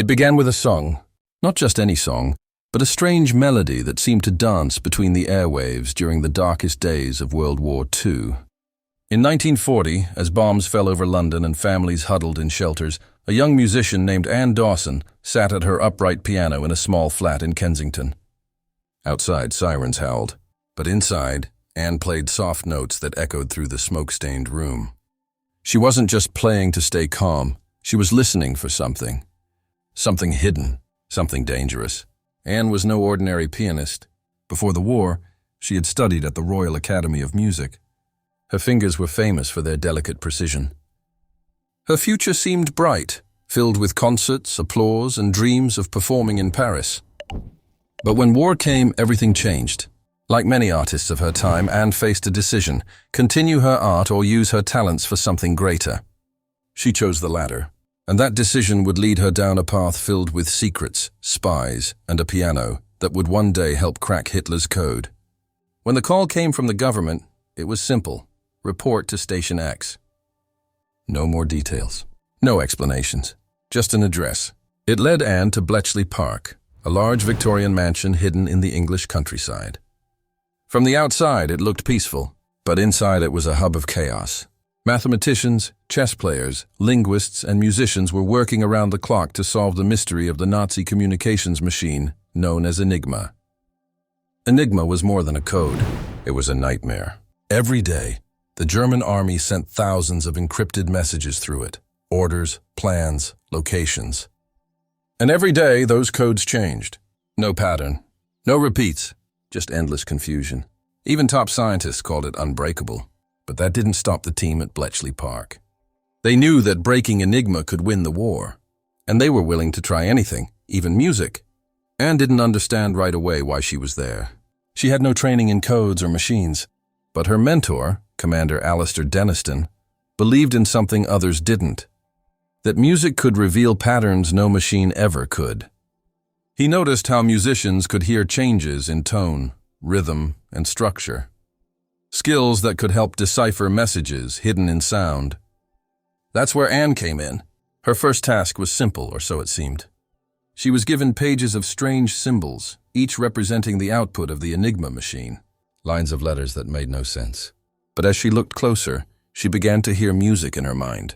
It began with a song, not just any song, but a strange melody that seemed to dance between the airwaves during the darkest days of World War II. In 1940, as bombs fell over London and families huddled in shelters, a young musician named Anne Dawson sat at her upright piano in a small flat in Kensington. Outside, sirens howled, but inside, Anne played soft notes that echoed through the smoke-stained room. She wasn't just playing to stay calm, she was listening for something. Something hidden, something dangerous. Anne was no ordinary pianist. Before the war, she had studied at the Royal Academy of Music. Her fingers were famous for their delicate precision. Her future seemed bright, filled with concerts, applause, and dreams of performing in Paris. But when war came, everything changed. Like many artists of her time, Anne faced a decision: continue her art or use her talents for something greater. She chose the latter, and that decision would lead her down a path filled with secrets, spies, and a piano that would one day help crack Hitler's code. When the call came from the government, it was simple: report to Station X. No more details. No explanations. Just an address. It led Anne to Bletchley Park, a large Victorian mansion hidden in the English countryside. From the outside, it looked peaceful, but inside it was a hub of chaos. Mathematicians, chess players, linguists, and musicians were working around the clock to solve the mystery of the Nazi communications machine known as Enigma. Enigma was more than a code. It was a nightmare. Every day, the German army sent thousands of encrypted messages through it: orders, plans, locations. And every day, those codes changed. No pattern, no repeats, just endless confusion. Even top scientists called it unbreakable. But that didn't stop the team at Bletchley Park. They knew that breaking Enigma could win the war, and they were willing to try anything, even music. Anne didn't understand right away why she was there. She had no training in codes or machines, but her mentor, Commander Alistair Denniston, believed in something others didn't: that music could reveal patterns no machine ever could. He noticed how musicians could hear changes in tone, rhythm, and structure. Skills that could help decipher messages hidden in sound. That's where Anne came in. Her first task was simple, or so it seemed. She was given pages of strange symbols, each representing the output of the Enigma machine. Lines of letters that made no sense. But as she looked closer, she began to hear music in her mind.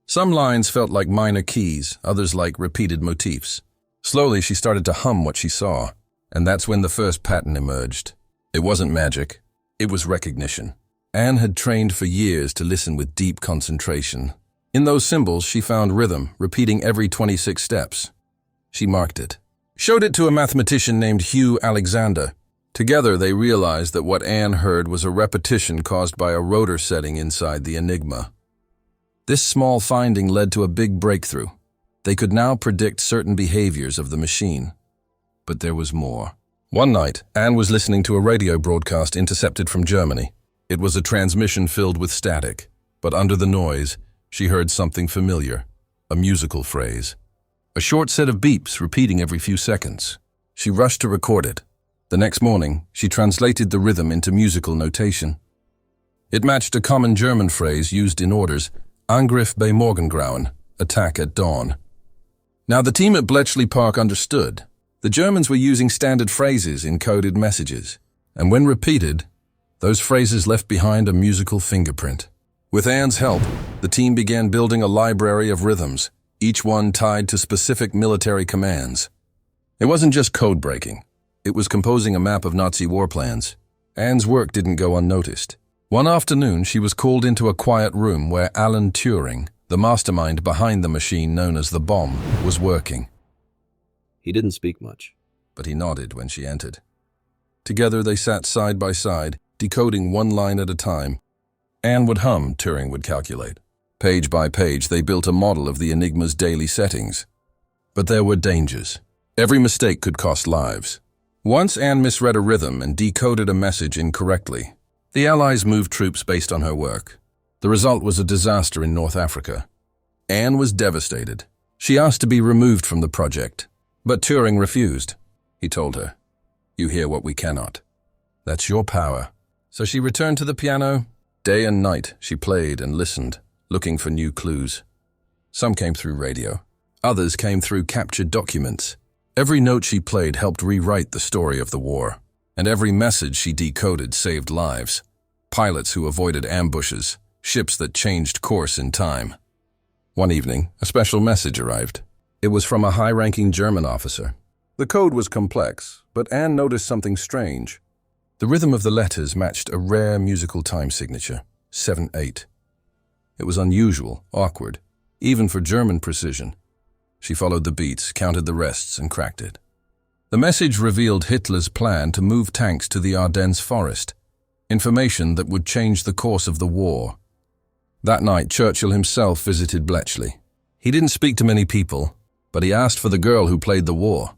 Some lines felt like minor keys, others like repeated motifs. Slowly, she started to hum what she saw, and that's when the first pattern emerged. It wasn't magic. It was recognition. Anne had trained for years to listen with deep concentration. In those symbols, she found rhythm, repeating every 26 steps. She marked it. Showed it to a mathematician named Hugh Alexander. Together, they realized that what Anne heard was a repetition caused by a rotor setting inside the Enigma. This small finding led to a big breakthrough. They could now predict certain behaviors of the machine. But there was more. One night, Anne was listening to a radio broadcast intercepted from Germany. It was a transmission filled with static, but under the noise, she heard something familiar: a musical phrase. A short set of beeps repeating every few seconds. She rushed to record it. The next morning, she translated the rhythm into musical notation. It matched a common German phrase used in orders: Angriff bei Morgengrauen, attack at dawn. Now the team at Bletchley Park understood. The Germans were using standard phrases in coded messages, and when repeated, those phrases left behind a musical fingerprint. With Anne's help, the team began building a library of rhythms, each one tied to specific military commands. It wasn't just code breaking. It was composing a map of Nazi war plans. Anne's work didn't go unnoticed. One afternoon, she was called into a quiet room where Alan Turing, the mastermind behind the machine known as the bomb, was working. He didn't speak much, but he nodded when she entered. Together they sat side by side, decoding one line at a time. Anne would hum, Turing would calculate. Page by page, they built a model of the Enigma's daily settings. But there were dangers. Every mistake could cost lives. Once Anne misread a rhythm and decoded a message incorrectly. The Allies moved troops based on her work. The result was a disaster in North Africa. Anne was devastated. She asked to be removed from the project. But Turing refused. He told her, "You hear what we cannot. That's your power." So she returned to the piano. Day and night she played and listened, looking for new clues. Some came through radio. Others came through captured documents. Every note she played helped rewrite the story of the war, and every message she decoded saved lives. Pilots who avoided ambushes, ships that changed course in time. One evening, a special message arrived. It was from a high-ranking German officer. The code was complex, but Anne noticed something strange. The rhythm of the letters matched a rare musical time signature, 7/8. It was unusual, awkward, even for German precision. She followed the beats, counted the rests, and cracked it. The message revealed Hitler's plan to move tanks to the Ardennes forest, information that would change the course of the war. That night, Churchill himself visited Bletchley. He didn't speak to many people, but he asked for the girl who played the war.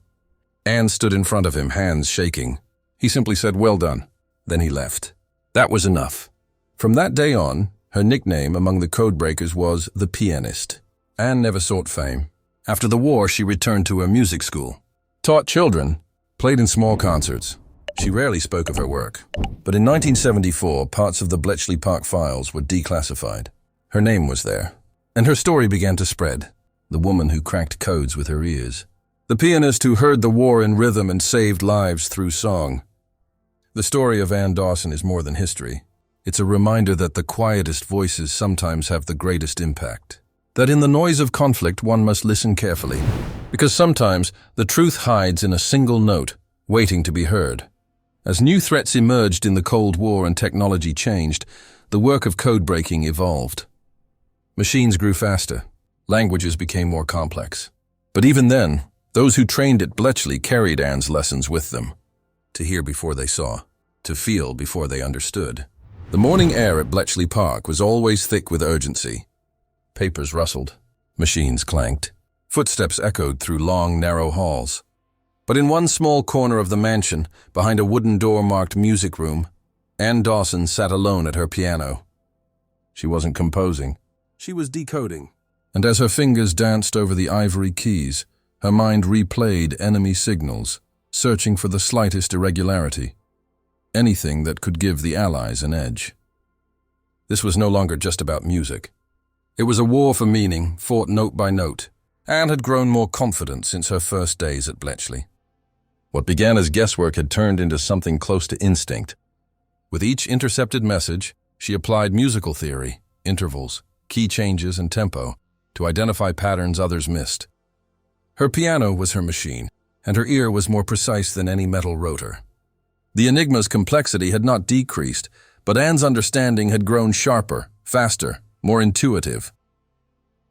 Anne stood in front of him, hands shaking. He simply said, "Well done." Then he left. That was enough. From that day on, her nickname among the codebreakers was the pianist. Anne never sought fame. After the war, she returned to her music school, taught children, played in small concerts. She rarely spoke of her work. But in 1974, parts of the Bletchley Park files were declassified. Her name was there, and her story began to spread. The woman who cracked codes with her ears. The pianist who heard the war in rhythm and saved lives through song. The story of Anne Dawson is more than history. It's a reminder that the quietest voices sometimes have the greatest impact. That in the noise of conflict one must listen carefully, because sometimes the truth hides in a single note, waiting to be heard. As new threats emerged in the Cold War and technology changed, the work of code-breaking evolved. Machines grew faster, languages became more complex. But even then, those who trained at Bletchley carried Anne's lessons with them. To hear before they saw, to feel before they understood. The morning air at Bletchley Park was always thick with urgency. Papers rustled, machines clanked, footsteps echoed through long, narrow halls. But in one small corner of the mansion, behind a wooden door marked music room, Anne Dawson sat alone at her piano. She wasn't composing, she was decoding. And as her fingers danced over the ivory keys, her mind replayed enemy signals, searching for the slightest irregularity, anything that could give the Allies an edge. This was no longer just about music. It was a war for meaning, fought note by note. Anne had grown more confident since her first days at Bletchley. What began as guesswork had turned into something close to instinct. With each intercepted message, she applied musical theory, intervals, key changes, and tempo to identify patterns others missed. Her piano was her machine, and her ear was more precise than any metal rotor. The Enigma's complexity had not decreased, but Anne's understanding had grown sharper, faster, more intuitive.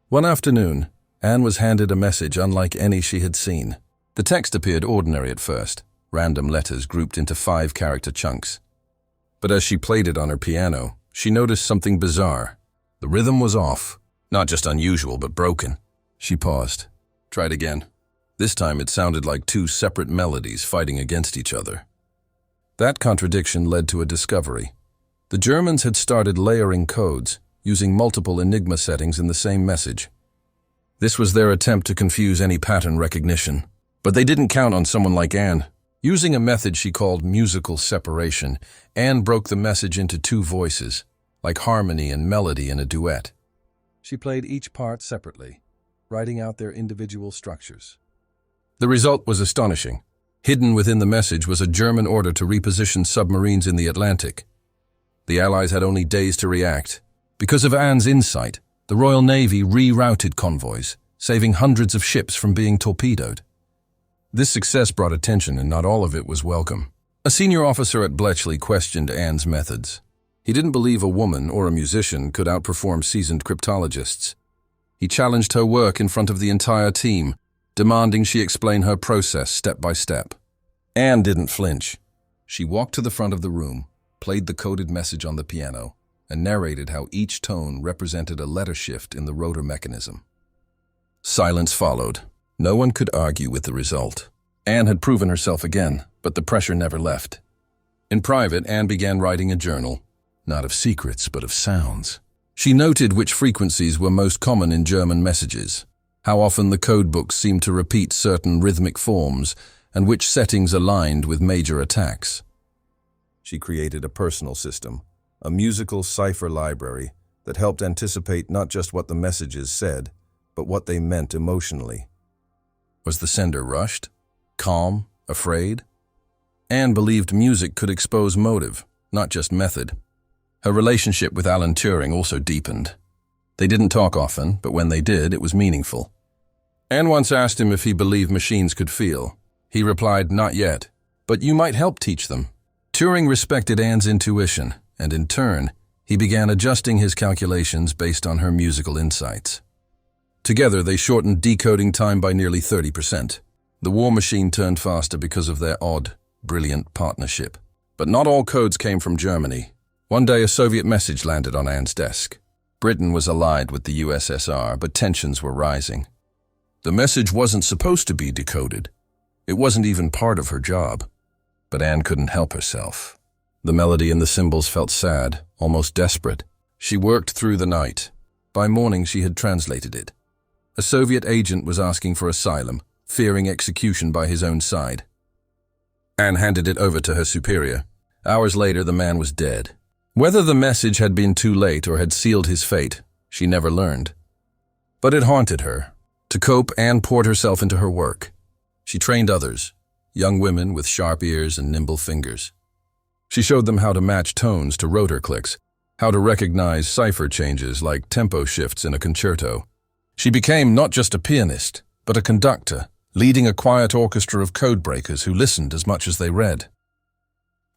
One afternoon, Anne was handed a message unlike any she had seen. The text appeared ordinary at first, random letters grouped into 5-character chunks. But as she played it on her piano, she noticed something bizarre. The rhythm was off, not just unusual, but broken. She paused, tried again. This time it sounded like 2 separate melodies fighting against each other. That contradiction led to a discovery. The Germans had started layering codes, using multiple Enigma settings in the same message. This was their attempt to confuse any pattern recognition. But they didn't count on someone like Anne. Using a method she called musical separation, Anne broke the message into 2 voices, like harmony and melody in a duet. She played each part separately, writing out their individual structures. The result was astonishing. Hidden within the message was a German order to reposition submarines in the Atlantic. The Allies had only days to react. Because of Anne's insight, the Royal Navy rerouted convoys, saving hundreds of ships from being torpedoed. This success brought attention, and not all of it was welcome. A senior officer at Bletchley questioned Anne's methods. He didn't believe a woman or a musician could outperform seasoned cryptologists. He challenged her work in front of the entire team, demanding she explain her process step by step. Anne didn't flinch. She walked to the front of the room, played the coded message on the piano, and narrated how each tone represented a letter shift in the rotor mechanism. Silence followed. No one could argue with the result. Anne had proven herself again, but the pressure never left. In private, Anne began writing a journal, not of secrets, but of sounds. She noted which frequencies were most common in German messages, how often the codebooks seemed to repeat certain rhythmic forms, and which settings aligned with major attacks. She created a personal system, a musical cipher library that helped anticipate not just what the messages said, but what they meant emotionally. Was the sender rushed? Calm? Afraid? Anne believed music could expose motive, not just method. Her relationship with Alan Turing also deepened. They didn't talk often, but when they did, it was meaningful. Anne once asked him if he believed machines could feel. He replied, "Not yet, but you might help teach them." Turing respected Anne's intuition, and in turn, he began adjusting his calculations based on her musical insights. Together, they shortened decoding time by nearly 30%. The war machine turned faster because of their odd, brilliant partnership. But not all codes came from Germany. One day, a Soviet message landed on Anne's desk. Britain was allied with the USSR, but tensions were rising. The message wasn't supposed to be decoded. It wasn't even part of her job. But Anne couldn't help herself. The melody and the symbols felt sad, almost desperate. She worked through the night. By morning, she had translated it. A Soviet agent was asking for asylum, fearing execution by his own side. Anne handed it over to her superior. Hours later, the man was dead. Whether the message had been too late or had sealed his fate, she never learned. But it haunted her. To cope, Anne poured herself into her work. She trained others, young women with sharp ears and nimble fingers. She showed them how to match tones to rotor clicks, how to recognize cipher changes like tempo shifts in a concerto. She became not just a pianist, but a conductor, leading a quiet orchestra of codebreakers who listened as much as they read.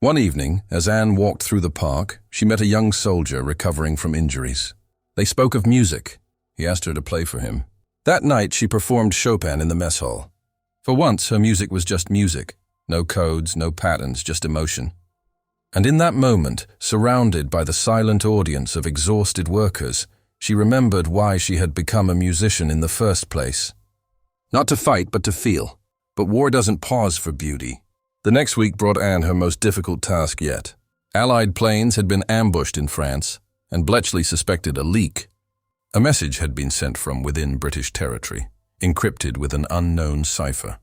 One evening, as Anne walked through the park, she met a young soldier recovering from injuries. They spoke of music. He asked her to play for him. That night, she performed Chopin in the mess hall. For once, her music was just music. No codes, no patterns, just emotion. And in that moment, surrounded by the silent audience of exhausted workers, she remembered why she had become a musician in the first place. Not to fight, but to feel. But war doesn't pause for beauty. The next week brought Anne her most difficult task yet. Allied planes had been ambushed in France, and Bletchley suspected a leak. A message had been sent from within British territory, encrypted with an unknown cipher.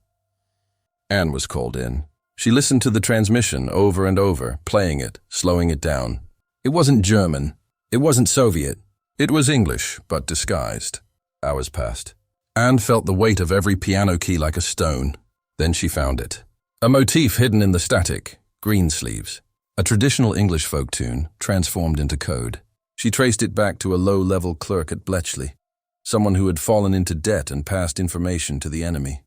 Anne was called in. She listened to the transmission over and over, playing it, slowing it down. It wasn't German. It wasn't Soviet. It was English, but disguised. Hours passed. Anne felt the weight of every piano key like a stone. Then she found it. A motif hidden in the static, Greensleeves, a traditional English folk tune transformed into code. She traced it back to a low-level clerk at Bletchley, someone who had fallen into debt and passed information to the enemy.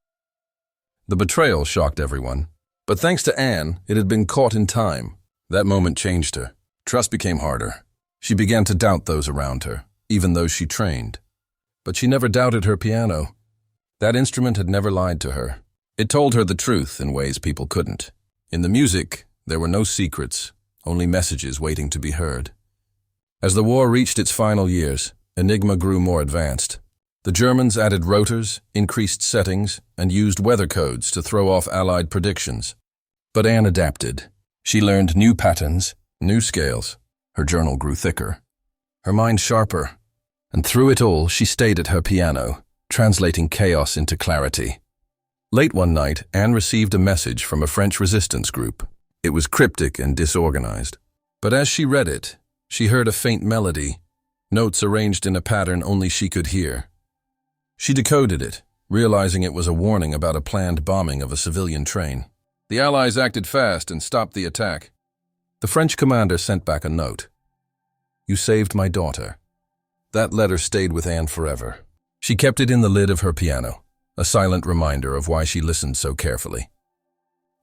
The betrayal shocked everyone, but thanks to Anne, it had been caught in time. That moment changed her. Trust became harder. She began to doubt those around her, even those she trained. But she never doubted her piano. That instrument had never lied to her. It told her the truth in ways people couldn't. In the music, there were no secrets, only messages waiting to be heard. As the war reached its final years, Enigma grew more advanced. The Germans added rotors, increased settings, and used weather codes to throw off Allied predictions. But Anne adapted. She learned new patterns, new scales. Her journal grew thicker, her mind sharper, and through it all, she stayed at her piano, translating chaos into clarity. Late one night, Anne received a message from a French resistance group. It was cryptic and disorganized. But as she read it, she heard a faint melody, notes arranged in a pattern only she could hear. She decoded it, realizing it was a warning about a planned bombing of a civilian train. The Allies acted fast and stopped the attack. The French commander sent back a note. "You saved my daughter." That letter stayed with Anne forever. She kept it in the lid of her piano, a silent reminder of why she listened so carefully.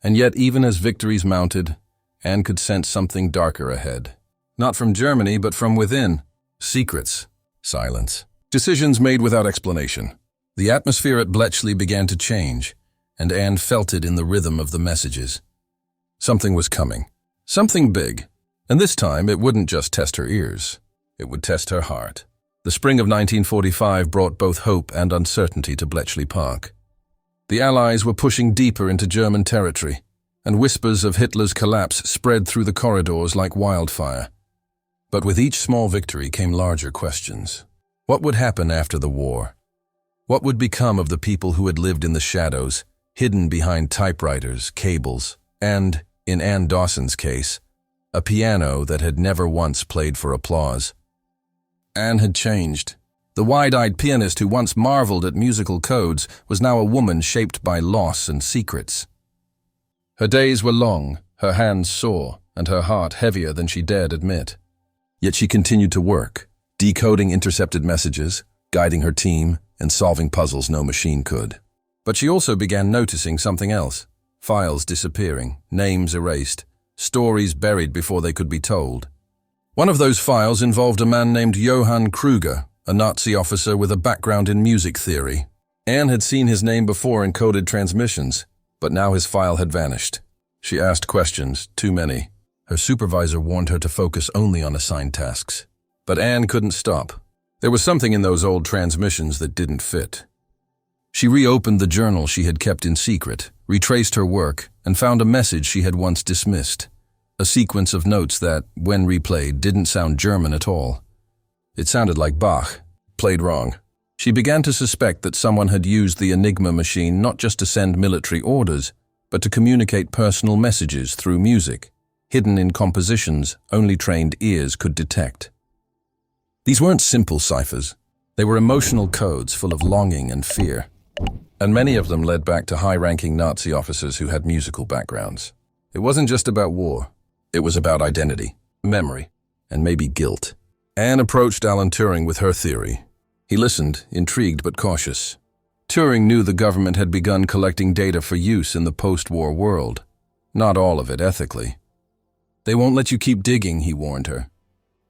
And yet, even as victories mounted, Anne could sense something darker ahead. Not from Germany, but from within. Secrets. Silence. Decisions made without explanation. The atmosphere at Bletchley began to change, and Anne felt it in the rhythm of the messages. Something was coming. Something big. And this time, it wouldn't just test her ears. It would test her heart. The spring of 1945 brought both hope and uncertainty to Bletchley Park. The Allies were pushing deeper into German territory, and whispers of Hitler's collapse spread through the corridors like wildfire. But with each small victory came larger questions. What would happen after the war? What would become of the people who had lived in the shadows, hidden behind typewriters, cables, and, in Anne Dawson's case, a piano that had never once played for applause? Anne had changed, The wide-eyed pianist who once marveled at musical codes was now a woman shaped by loss and secrets. Her days were long, her hands sore, and her heart heavier than she dared admit. Yet she continued to work, decoding intercepted messages, guiding her team, and solving puzzles no machine could. But she also began noticing something else. Files disappearing, names erased, stories buried before they could be told. One of those files involved a man named Johann Kruger, a Nazi officer with a background in music theory. Anne had seen his name before in coded transmissions, but now his file had vanished. She asked questions, too many. Her supervisor warned her to focus only on assigned tasks. But Anne couldn't stop. There was something in those old transmissions that didn't fit. She reopened the journal she had kept in secret, retraced her work, and found a message she had once dismissed. A sequence of notes that, when replayed, didn't sound German at all. It sounded like Bach, played wrong. She began to suspect that someone had used the Enigma machine not just to send military orders, but to communicate personal messages through music, hidden in compositions only trained ears could detect. These weren't simple ciphers. They were emotional codes full of longing and fear, and many of them led back to high-ranking Nazi officers who had musical backgrounds. It wasn't just about war. It was about identity, memory, and maybe guilt. Anne approached Alan Turing with her theory. He listened, intrigued but cautious. Turing knew the government had begun collecting data for use in the post-war world. Not all of it ethically. They won't let you keep digging, he warned her.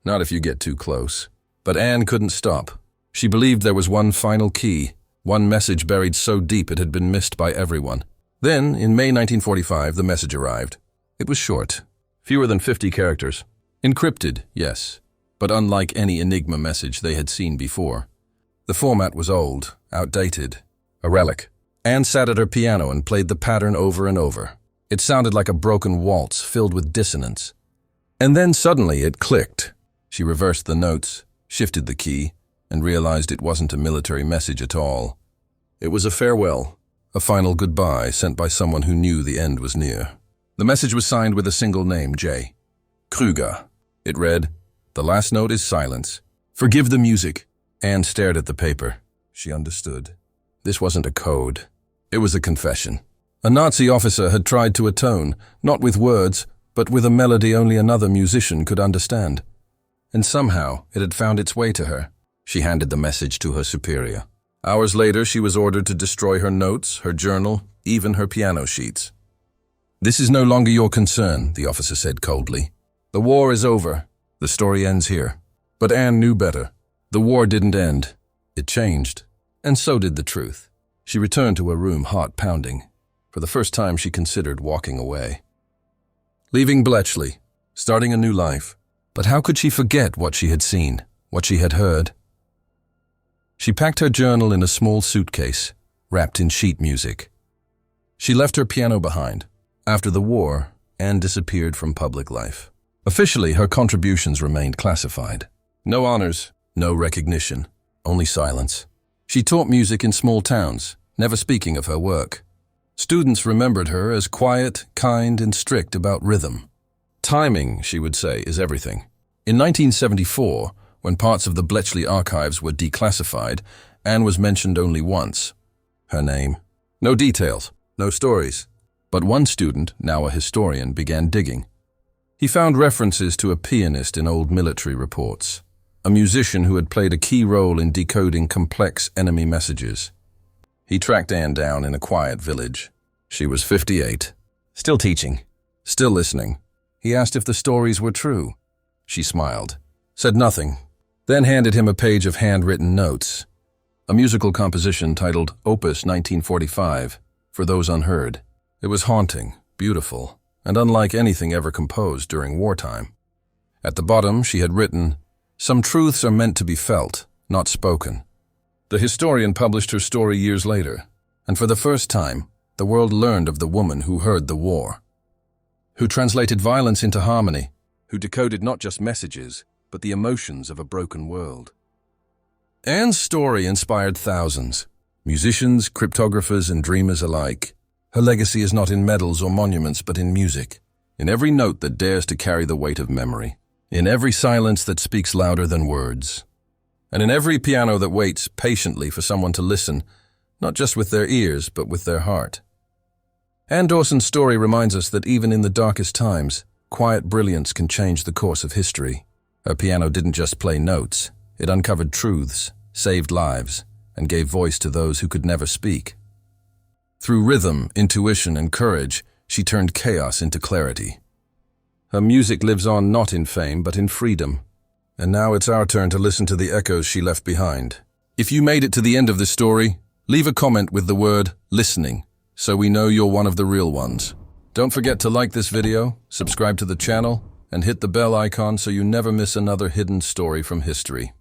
Not if you get too close. But Anne couldn't stop. She believed there was one final key, one message buried so deep it had been missed by everyone. Then, in May 1945, the message arrived. It was short, fewer than 50 characters. Encrypted, yes, but unlike any Enigma message they had seen before. The format was old, outdated, a relic. Anne sat at her piano and played the pattern over and over. It sounded like a broken waltz filled with dissonance. And then suddenly it clicked. She reversed the notes, shifted the key, and realized it wasn't a military message at all. It was a farewell, a final goodbye sent by someone who knew the end was near. The message was signed with a single name, J. Kruger. It read, "The last note is silence. Forgive the music." Anne stared at the paper. She understood. This wasn't a code. It was a confession. A Nazi officer had tried to atone, not with words, but with a melody only another musician could understand. And somehow it had found its way to her. She handed the message to her superior. Hours later, she was ordered to destroy her notes, her journal, even her piano sheets. "This is no longer your concern," the officer said coldly. "The war is over. The story ends here." But Anne knew better. The war didn't end. It changed. And so did the truth. She returned to her room, heart pounding. For the first time, she considered walking away. Leaving Bletchley, starting a new life. But how could she forget what she had seen, what she had heard? She packed her journal in a small suitcase, wrapped in sheet music. She left her piano behind. After the war, Anne disappeared from public life. Officially, her contributions remained classified. No honors, no recognition, only silence. She taught music in small towns, never speaking of her work. Students remembered her as quiet, kind, and strict about rhythm. Timing, she would say, is everything. In 1974, when parts of the Bletchley archives were declassified, Anne was mentioned only once. Her name. No details, no stories. But one student, now a historian, began digging. He found references to a pianist in old military reports, a musician who had played a key role in decoding complex enemy messages. He tracked Anne down in a quiet village. She was 58, still teaching, still listening. He asked if the stories were true. She smiled, said nothing, then handed him a page of handwritten notes, a musical composition titled Opus 1945, for those unheard. It was haunting, beautiful, and unlike anything ever composed during wartime. At the bottom, she had written, "Some truths are meant to be felt, not spoken." The historian published her story years later, and for the first time, the world learned of the woman who heard the war, who translated violence into harmony, who decoded not just messages, but the emotions of a broken world. Anne's story inspired thousands, musicians, cryptographers, and dreamers alike. Her legacy is not in medals or monuments, but in music, in every note that dares to carry the weight of memory, in every silence that speaks louder than words. And in every piano that waits patiently for someone to listen, not just with their ears, but with their heart. Anne Dawson's story reminds us that even in the darkest times, quiet brilliance can change the course of history. Her piano didn't just play notes, it uncovered truths, saved lives, and gave voice to those who could never speak. Through rhythm, intuition, and courage, she turned chaos into clarity. Her music lives on not in fame, but in freedom. And now it's our turn to listen to the echoes she left behind. If you made it to the end of this story, leave a comment with the word listening, so we know you're one of the real ones. Don't forget to like this video, subscribe to the channel, and hit the bell icon so you never miss another hidden story from history.